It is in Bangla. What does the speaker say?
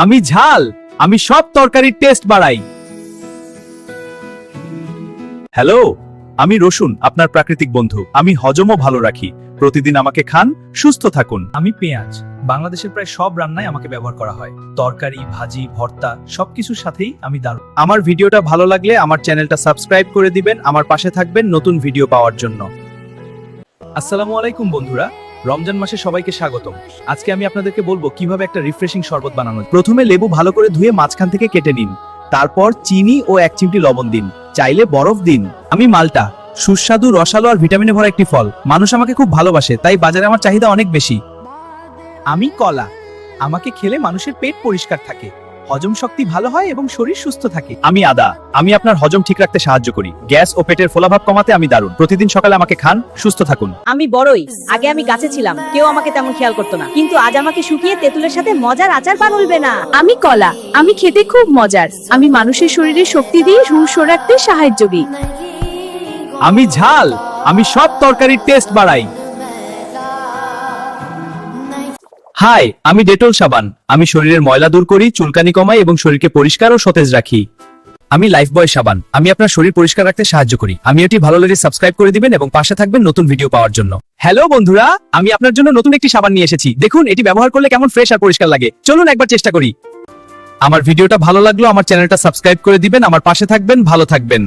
আমি ঝাল, আমি সব তরকারির টেস্ট বাড়াই। হ্যালো, আমি রসুন, আপনার প্রাকৃতিক বন্ধু। আমি হজমও ভালো রাখি। প্রতিদিন আমাকে খান, সুস্থ থাকুন। আমি পেঁয়াজ, বাংলাদেশের প্রায় সব রান্নায় আমাকে ব্যবহার করা হয়। তরকারি, ভাজি, ভর্তা সবকিছুর সাথেই আমি দারুণ। আমার ভিডিওটা ভালো লাগলে আমার চ্যানেলটা সাবস্ক্রাইব করে দিবেন, আমার পাশে থাকবেন নতুন ভিডিও পাওয়ার জন্য। আসসালামু আলাইকুম বন্ধুরা, রমজান মাসে সবাইকে স্বাগতম। আজকে আমি আপনাদেরকে বলবো কিভাবে একটা রিফ্রেশিং শরবত বানানো। প্রথমে লেবু ভালো করে ধুয়ে মাঝখান থেকে কেটে নিন। তারপর চিনি ও 1 চিমটি লবণ দিন, চাইলে বরফ দিন। আমি মালটা, সুস্বাদু, রসালো আর ভিটামিনে ভরা একটি ফল। মানুষ আমাকে খুব ভালোবাসে, তাই বাজারে আমার চাহিদা অনেক বেশি। আমি কলা, আমাকে খেলে মানুষের পেট পরিষ্কার থাকে, হজম শক্তি ভালো হয় এবং শরীর সুস্থ থাকে। আমি আদা, আমি আপনার হজম ঠিক রাখতে সাহায্য করি। গ্যাস ও পেটের ফোলাভাব কমাতে আমি দারুণ। প্রতিদিন সকালে আমাকে খান, সুস্থ থাকুন। আমি বড়ই, আগে আমি গাছে ছিলাম, কেউ আমাকে তেমন খেয়াল করতো না, কিন্তু আজ আমাকে শুকিয়ে তেঁতুলের সাথে মজার আচার বানাইবে না। আমি কলা, আমি খেতে খুব মজার। আমি মানুষের শরীরে শক্তি দিয়ে সুস্থ রাখতে সাহায্য করি। আমি ঝাল, আমি সব তরকারির টেস্ট বাড়াই। হাই, আমি ডেটল সাবান, আমি শরীরের ময়লা দূর করি, চুলকানি কমাই এবং শরীরকে পরিষ্কার ও সতেজ রাখি। আমি লাইফবয় সাবান, আমি আপনার শরীর পরিষ্কার রাখতে সাহায্য করি। আমি এটি ভালো লাগলে সাবস্ক্রাইব করে দিবেন এবং পাশে থাকবেন নতুন ভিডিও পাওয়ার জন্য। হ্যালো বন্ধুরা, আমি আপনার জন্য নতুন একটি সাবান নিয়ে এসেছি। দেখুন এটি ব্যবহার করলে কেমন ফ্রেশ আর পরিষ্কার লাগে। চলুন একবার চেষ্টা করি। আমার ভিডিওটা ভালো লাগলো আমার চ্যানেলটা সাবস্ক্রাইব করে দিবেন, আমার পাশে থাকবেন, ভালো থাকবেন।